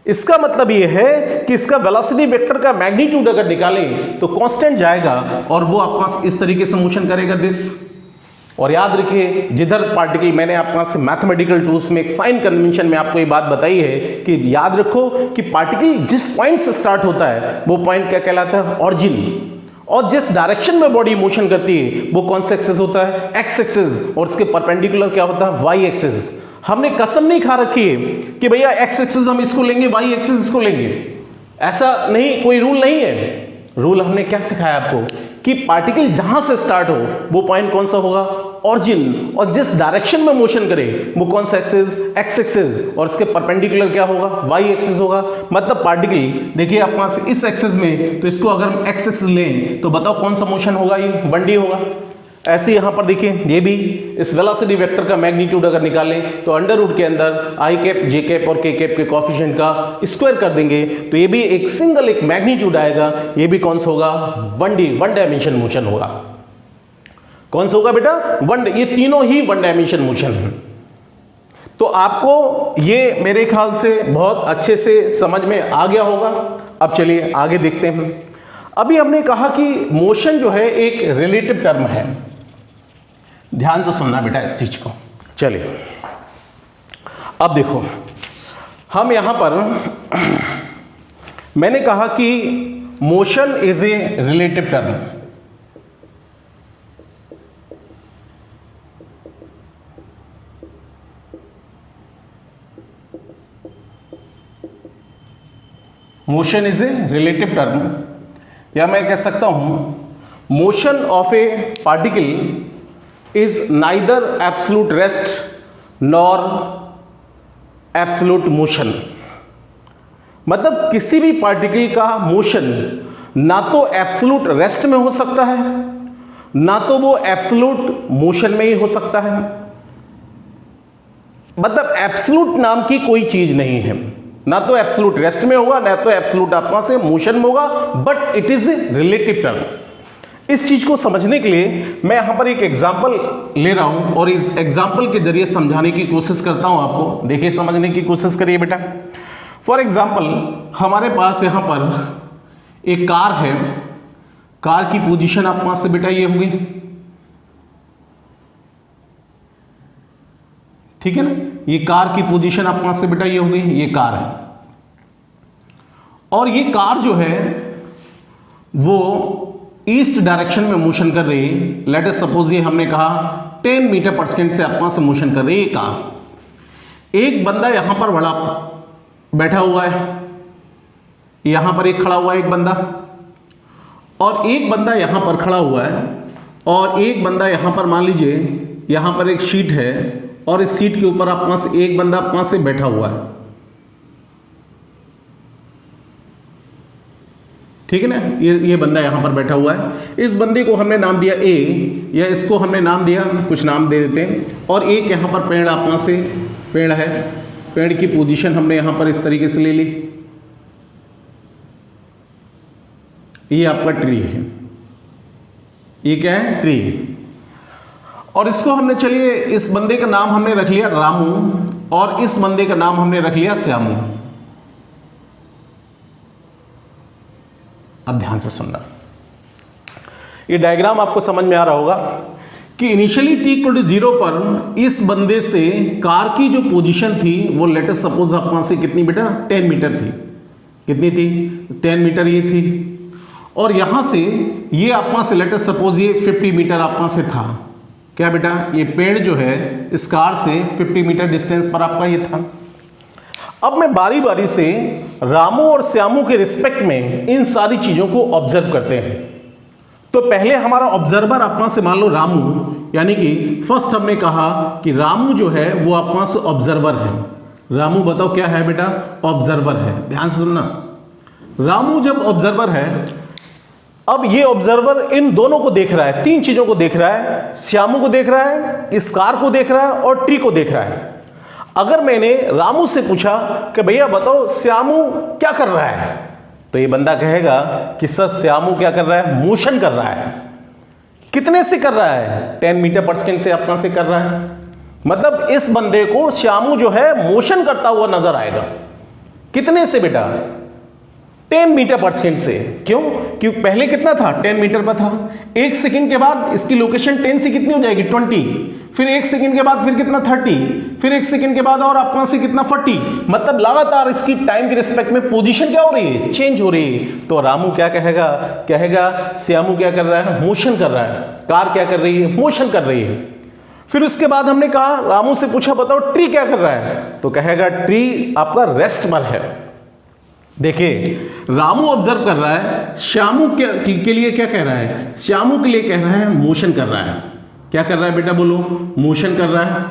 A: इसका मतलब ये है कि इसका वेलोसिटी वेक्टर का मैग्नीट्यूड अगर निकालें तो कांस्टेंट जाएगा और वो आपका इस तरीके से मोशन करेगा दिस। और याद रखिए जिधर पार्टिकल, मैंने आपका से मैथमेटिकल टूल्स में एक साइन कन्वेंशन में आपको ये बात बताई है कि याद रखो कि पार्टिकल जिस पॉइंट से स्टार्ट होता है वो पॉइंट क्या कहलाता है? ऑरिजिन। और जिस डायरेक्शन में बॉडी मोशन करती है वो कौन सा एक्सिस होता है? X axis. और इसके परपेंडिकुलर क्या होता है? Y axis. हमने कसम नहीं खा रखी है कि भैया एक्स एक्सिस हम इसको लेंगे, वाई एक्सिस इसको लेंगे, ऐसा नहीं, कोई रूल नहीं है। रूल हमने क्या सिखाया आपको कि पार्टिकल जहां से स्टार्ट हो वो पॉइंट कौन सा होगा? ऑरिजिन। और जिस डायरेक्शन में मोशन करे वो कौन सा एक्सिस? X axis. और इसके परपेंडिकुलर क्या होगा? वाई एक्सिस होगा। मतलब पार्टिकल देखिए आप पास इस एक्सिस में, तो इसको अगर हम एक्स एक्सिस लें तो बताओ कौन सा मोशन होगा? ये 1D होगा। ऐसे यहां पर देखिए ये भी इस वेलोसिटी वेक्टर का मैग्नीट्यूड अगर निकालें तो अंडर रूट के अंदर आई कैप जे कैप और के कैप के कोएफिशिएंट का स्क्वायर कर देंगे तो ये भी एक सिंगल एक मैग्नीट्यूड आएगा। ये भी कौन सा होगा? 1D, 1 डायमेंशन मोशन होगा। कौन सा होगा बेटा? 1। ये तीनों ही 1 डायमेंशन मोशन है। तो आपको ये मेरे ख्याल से बहुत अच्छे से समझ में आ गया होगा। अब चलिए आगे देखते हैं। अभी हमने कहा कि मोशन जो है एक रिलेटिव टर्म है। ध्यान से सुनना बेटा इस चीज को। चलिए अब देखो, हम यहां पर मैंने कहा कि motion is a relative term. Motion is a relative term, या मैं कह सकता हूं motion of A particle is neither absolute rest nor absolute motion। मतलब किसी भी पार्टिकल का मोशन ना तो एब्सोल्यूट रेस्ट में हो सकता है ना तो वो एब्सोल्यूट मोशन में ही हो सकता है। मतलब एब्सोल्यूट नाम की कोई चीज नहीं है, ना तो एब्सोल्यूट रेस्ट में होगा ना तो एब्सोल्यूट आपका से मोशन में होगा, but it is a relative term. इस चीज को समझने के लिए मैं यहां पर एक एग्जांपल ले रहा हूं और इस एग्जांपल के जरिए समझाने की कोशिश करता हूं आपको। देखिए समझने की कोशिश करिए बेटा। फॉर एग्जांपल हमारे पास यहां पर एक कार है। कार की पोजीशन आप पास से बेटा ये होगी, ठीक है ना? ये कार की पोजीशन आप पास से बेटा ये होगी, ये कार है। और ये कार जो है वो ईस्ट डायरेक्शन में मोशन कर रही है। लेट अस सपोज ये हमने कहा 10 मीटर पर सेकेंड से आपका से मोशन कर रही है कार। एक बंदा यहां पर बड़ा बैठा हुआ है, यहां पर एक खड़ा हुआ है एक बंदा, और एक बंदा यहां पर खड़ा हुआ है, और एक बंदा यहां पर मान लीजिए यहां पर एक शीट है और इस सीट के ऊपर आपका से एक बंदा आपका से बैठा हुआ है, ठीक है ना? ये बंदा यहां पर बैठा हुआ है। इस बंदे को हमने नाम दिया ए, या इसको हमने नाम दिया, कुछ नाम दे देते हैं। और एक यहां पर पेड़ आपका से पेड़ है, पेड़ की पोजीशन हमने यहां पर इस तरीके से ले ली। ये आपका ट्री है, ये क्या है? ट्री। और इसको हमने, चलिए इस बंदे का नाम हमने रख लिया रामू और इस बंदे का नाम हमने रख लिया श्यामू। अब ध्यान से सुनना, ये डायग्राम आपको समझ में आ रहा होगा। कि इनिशियली t इक्वल टू 0 पर इस बंदे से कार की जो पोजीशन थी वो लेट अस सपोज आप वहां से कितनी बेटा 10 मीटर थी, कितनी थी 10 मीटर ये थी, और यहां से ये आप वहां से लेट अस सपोज ये 50 मीटर आप वहां से था, क्या बेटा ये पेड़ जो है इस कार से 50 मीटर डिस्टेंस पर आपका ये था। अब मैं बारी बारी से रामू और श्यामू के रिस्पेक्ट में इन सारी चीजों को ऑब्जर्व करते हैं। तो पहले हमारा ऑब्जर्वर आप से मान लो रामू, यानी कि फर्स्ट हमने कहा कि रामू जो है वो आप से ऑब्जर्वर है। रामू बताओ क्या है बेटा, ऑब्जर्वर है। ध्यान से सुनना, रामू जब ऑब्जर्वर है, अब ये ऑब्जर्वर इन दोनों को देख रहा है, तीन चीजों को देख रहा है, श्यामू को देख रहा है, इस कार को देख रहा है और ट्री को देख रहा है। अगर मैंने रामू से पूछा कि भैया बताओ श्यामू क्या कर रहा है, तो ये बंदा कहेगा कि सर श्यामू क्या कर रहा है, मोशन कर रहा है। कितने से कर रहा है, 10 मीटर पर सेकेंड से अपना से कर रहा है। मतलब इस बंदे को श्यामू जो है मोशन करता हुआ नजर आएगा। कितने से बेटा, 10 मीटर पर सेकेंड से। क्यों, क्योंकि पहले कितना था, 10 मीटर पर था। एक सेकंड के बाद इसकी लोकेशन 10 से कितनी हो जाएगी, 20, फिर एक सेकंड के बाद फिर कितना 30, फिर एक सेकंड के बाद और अपना से कितना 40। मतलब लगातार इसकी टाइम के रिस्पेक्ट में पोजीशन क्या हो रही है, चेंज हो रही है। तो रामू क्या कहेगा, कहेगा श्यामू क्या कर रहा है, मोशन कर रहा है। कार क्या कर रही है, मोशन कर रही है। फिर उसके बाद हमने कहा, रामू से पूछा बताओ ट्री क्या कर रहा है, तो कहेगा ट्री आपका रेस्ट पर है। देखिए रामू ऑब्जर्व कर रहा है, श्यामू के लिए क्या कह रहा है, श्यामू के लिए कह रहा है मोशन कर रहा है। क्या कर रहा है बेटा, बोलो, मोशन कर रहा है।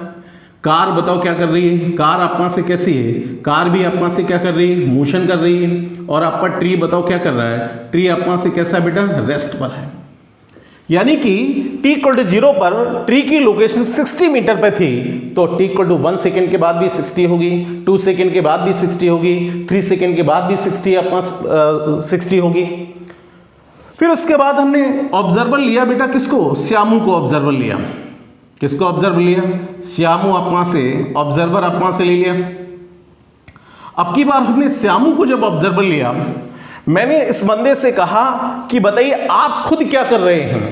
A: कार बताओ क्या कर रही है, कार आपका से कैसी है, कार भी आपका से क्या कर रही है, मोशन कर रही है। और आपका ट्री बताओ क्या कर रहा है, ट्री आपका से कैसा बेटा, रेस्ट पर है। यानी कि t इक्वल टू 0 पर ट्री की लोकेशन 60 मीटर पे थी, तो t इक्वल टू 1 सेकेंड के बाद भी 60 होगी, 2 सेकेंड के बाद भी 60 होगी, 3 सेकेंड के बाद भी 60 होगी। फिर उसके बाद हमने ऑब्जर्वर लिया बेटा किसको, श्यामू को ऑब्जर्वर लिया। किसको ऑब्जर्व लिया, श्यामू आपका से ऑब्जर्वर आपका से ले लिया। अब की बार हमने श्यामू को जब ऑब्जर्वर लिया, मैंने इस बंदे से कहा कि बताइए आप खुद क्या कर रहे हैं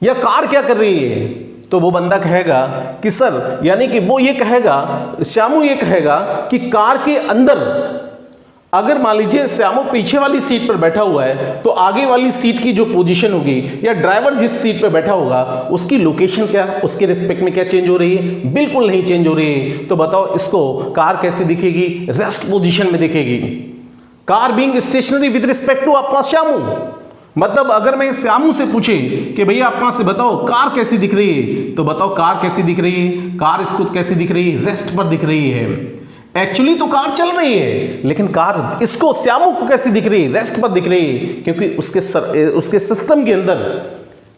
A: या कार क्या कर रही है। तो वो बंदा कहेगा कि सर, यानी कि वो ये कहेगा, श्यामू ये कहेगा कि कार के अंदर अगर मान लीजिए श्यामू पीछे वाली सीट पर बैठा हुआ है, तो आगे वाली सीट की जो पोजीशन होगी या ड्राइवर जिस सीट पर बैठा होगा उसकी लोकेशन क्या, उसके रिस्पेक्ट में क्या चेंज हो रही है, बिल्कुल नहीं चेंज हो रही है। तो बताओ इसको कार कैसे दिखेगी, रेस्ट पोजीशन में दिखेगी। Car being stationary with respect to अपना श्यामू। मतलब अगर मैं श्यामू से पूछे कि भैया अपना से बताओ कार कैसी दिख रही है, तो बताओ कार कैसी दिख रही है, कार इसको कैसी दिख रही है, रेस्ट पर दिख रही है। एक्चुअली तो कार चल रही है, लेकिन कार इसको श्यामू को कैसी दिख रही है, रेस्ट पर दिख रही है, क्योंकि उसके सिस्टम के अंदर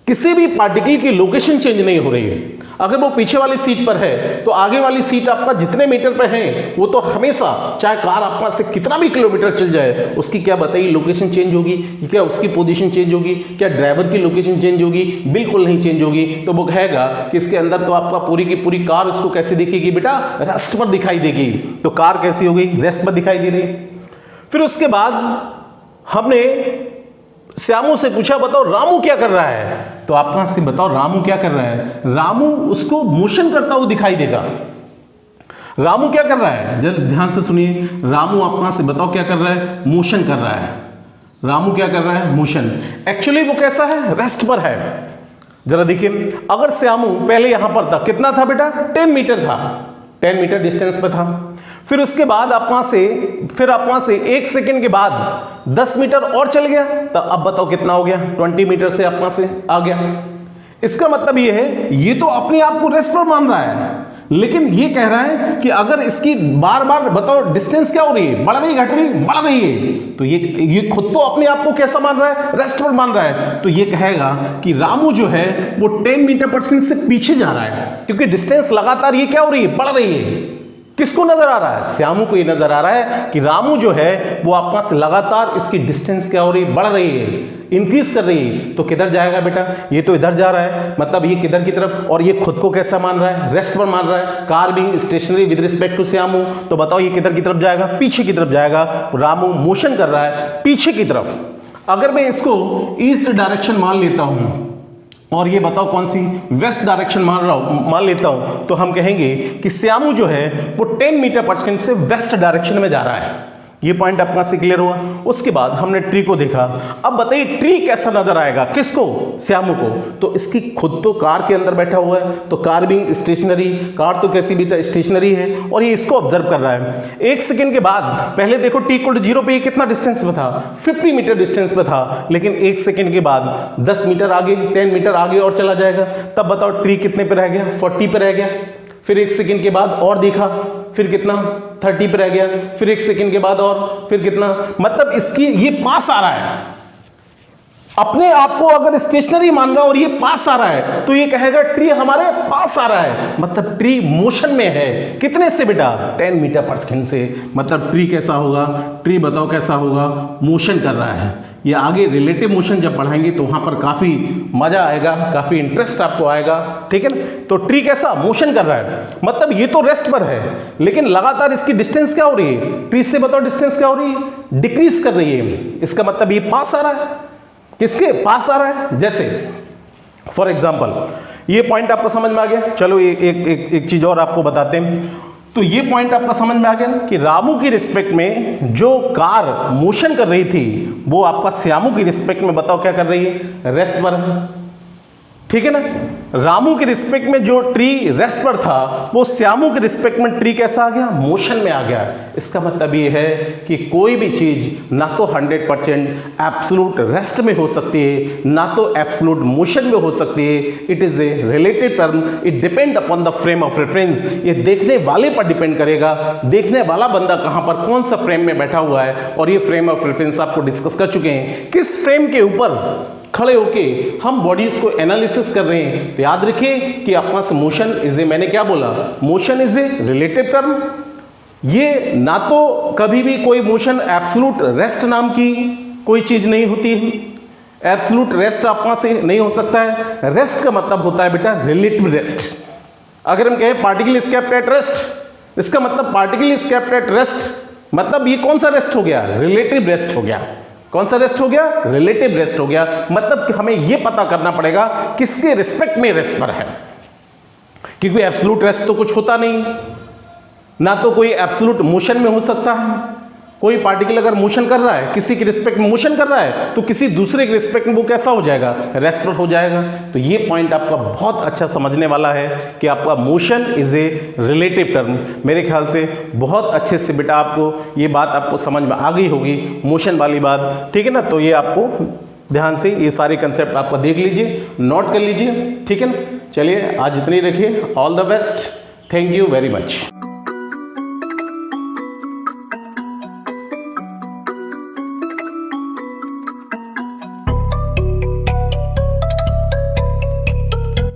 A: किसी भी पार्टिकल की लोकेशन चेंज नहीं हो रही है। अगर वो पीछे वाली सीट पर है तो आगे वाली सीट आपका जितने मीटर पर है वो तो हमेशा, चाहे कार आपका से कितना भी किलोमीटर चल जाए, उसकी क्या बताइए लोकेशन चेंज होगी, क्या उसकी पोजीशन चेंज होगी, क्या ड्राइवर की लोकेशन चेंज होगी, बिल्कुल नहीं चेंज होगी। तो वो कहेगा कि इसके अंदर तो आपका पूरी की पूरी कार उसको कैसे दिखेगी बेटा, रेस्ट पर दिखाई देगी। तो कार कैसी होगी, रेस्ट पर दिखाई दे रही। फिर उसके बाद हमने श्यामू से पूछा बताओ रामू क्या कर रहा है, तो आप से बताओ रामू क्या कर रहा है। रामू उसको मोशन करता हुआ दिखाई देगा। रामू क्या कर रहा है, जल्द ध्यान से सुनिए। रामू आपका से बताओ क्या कर रहा है, मोशन कर रहा है। रामू क्या कर रहा है, मोशन। एक्चुअली वो कैसा है, रेस्ट पर है। जरा देखिए, अगर श्यामू पहले यहां पर था, कितना था बेटा, 10 मीटर था, 10 मीटर डिस्टेंस पर था। फिर उसके बाद आप वहां से 1 सेकंड के बाद 10 मीटर और चल गया, तो अब बताओ कितना हो गया, 20 मीटर से आप वहां से आ गया। इसका मतलब ये है, ये तो अपने आप को रेस्ट पर मान रहा है, लेकिन ये कह रहा है कि अगर इसकी बार बार बताओ डिस्टेंस क्या हो रही है, बढ़ रही, घट रही, बढ़ रही है, तो ये खुद तो अपने आप को कैसा मान रहा है, रेस्ट पर मान रहा है। तो ये कहेगा कि रामू जो है वो 10 मीटर पर सेकंड से पीछे जा रहा है, क्योंकि डिस्टेंस लगातार ये क्या हो रही है, बढ़ रही है। किसको नजर आ रहा है, श्यामू को ये नजर आ रहा है कि रामू जो है वो आपका से लगातार इसकी डिस्टेंस क्या हो रही है, बढ़ रही है, इंक्रीज कर रही है। तो किधर जाएगा बेटा, ये तो इधर जा रहा है, मतलब ये किधर की तरफ, और ये खुद को कैसा मान रहा है, रेस्ट पर मान रहा है। Car being stationary with respect to Shyamu, तो बताओ ये किधर की तरफ जाएगा, पीछे की तरफ जाएगा। रामू मोशन कर रहा है पीछे की तरफ। अगर मैं इसको ईस्ट डायरेक्शन मान लेता हूं, और ये बताओ कौन सी वेस्ट डायरेक्शन मान लेता हूं, तो हम कहेंगे कि श्यामू जो है वो 10 मीटर पर सेकंड से वेस्ट डायरेक्शन में जा रहा है। ये पॉइंट आपका से क्लियर हुआ। उसके बाद हमने ट्री को देखा। अब बताइए ट्री कैसा नजर आएगा किसको, श्यामू को। तो इसकी खुद तो कार के अंदर बैठा हुआ है, तो कार भी स्टेशनरी, कार तो कैसी भी स्टेशनरी है, और ये इसको ऑब्जर्व कर रहा है। 1 सेकंड के बाद पहले देखो t = 0 पे ये कितना डिस्टेंस में था, 50 मीटर डिस्टेंस पे था, लेकिन 1 सेकंड के बाद 10 मीटर आगे, 10 मीटर आगे और चला जाएगा। तब बताओ ट्री कितने पे रह गया, 40 पे रह गया। फिर 1 सेकंड के बाद और देखा, फिर कितना, 30 पे रह गया। फिर 1 सेकंड के बाद और, फिर कितना, मतलब इसकी ये पास आ रहा है। अपने आप को अगर स्टेशनरी मान रहा और ये पास आ रहा है, तो ये कहेगा ट्री हमारे पास आ रहा है, मतलब ट्री मोशन में है। कितने से बेटा, 10 मीटर पर सेकंड से। मतलब ट्री कैसा होगा, ट्री बताओ कैसा होगा, मोशन कर रहा है। ये आगे रिलेटिव मोशन जब पढ़ाएंगे तो वहां पर काफी मजा आएगा, काफी इंटरेस्ट आपको आएगा, ठीक है ना। तो ट्री कैसा, मोशन कर रहा है, मतलब ये तो रेस्ट पर है, लेकिन लगातार इसकी डिस्टेंस क्या हो रही है, ट्री से बताओ डिस्टेंस क्या हो रही है, डिक्रीज कर रही है। इसका मतलब ये पास आ रहा है, किसके पास आ रहा है। जैसे फॉर एग्जाम्पल ये पॉइंट आपको समझ में आ गया। चलो एक चीज और आपको बताते हैं। तो ये पॉइंट आपका समझ में आ गया कि रामू की रिस्पेक्ट में जो कार मोशन कर रही थी वो आपका श्यामू की रिस्पेक्ट में बताओ क्या कर रही है, रेस्ट पर है, ठीक है ना। रामू के रिस्पेक्ट में जो ट्री रेस्ट पर था, वो श्यामू के रिस्पेक्ट में ट्री कैसा आ गया, मोशन में आ गया। इसका मतलब ये है कि कोई भी चीज ना तो 100% एब्सोल्यूट रेस्ट में हो सकती है, ना तो एब्सोल्यूट मोशन में हो सकती है। It is a relative term, it depend upon the frame of reference. ये देखने वाले पर डिपेंड करेगा, देखने वाला बंदा कहां पर कौन सा फ्रेम में बैठा हुआ है। और ये फ्रेम ऑफ रेफरेंस आपको डिस्कस कर चुके हैं, किस फ्रेम के ऊपर खड़े होके हम बॉडीज को एनालिसिस कर रहे हैं। तो याद रखिए कि आपका मोशन इज ए, मैंने क्या बोला, motion is a relative term. ये ना तो कभी भी कोई मोशन एब्सोल्यूट रेस्ट नाम की कोई चीज नहीं होती है, एब्सोल्यूट रेस्ट आपका से नहीं हो सकता है। रेस्ट का मतलब होता है बेटा रिलेटिव रेस्ट। अगर हम कहें particle is kept at rest, इसका मतलब particle is kept at rest, मतलब ये कौन सा रेस्ट हो गया, रिलेटिव रेस्ट हो गया। कौन सा रेस्ट हो गया, रिलेटिव रेस्ट हो गया। मतलब कि हमें यह पता करना पड़ेगा किसके रिस्पेक्ट में रेस्ट पर है, क्योंकि एब्सोल्यूट रेस्ट तो कुछ होता नहीं, ना तो कोई एब्सोल्यूट मोशन में हो सकता है। कोई पार्टिकल अगर मोशन कर रहा है, किसी के रिस्पेक्ट में मोशन कर रहा है, तो किसी दूसरे के रिस्पेक्ट में वो कैसा हो जाएगा, रेस्ट पर हो जाएगा। तो ये पॉइंट आपका बहुत अच्छा समझने वाला है कि आपका motion is a relative term. मेरे ख्याल से बहुत अच्छे से बेटा आपको ये बात आपको समझ में आ गई होगी, मोशन वाली बात, ठीक है ना। तो ये आपको ध्यान से ये सारे कंसेप्ट आपका देख लीजिए, नोट कर लीजिए, ठीक है ना। चलिए आज इतनी रखिए, all the best, thank you very much.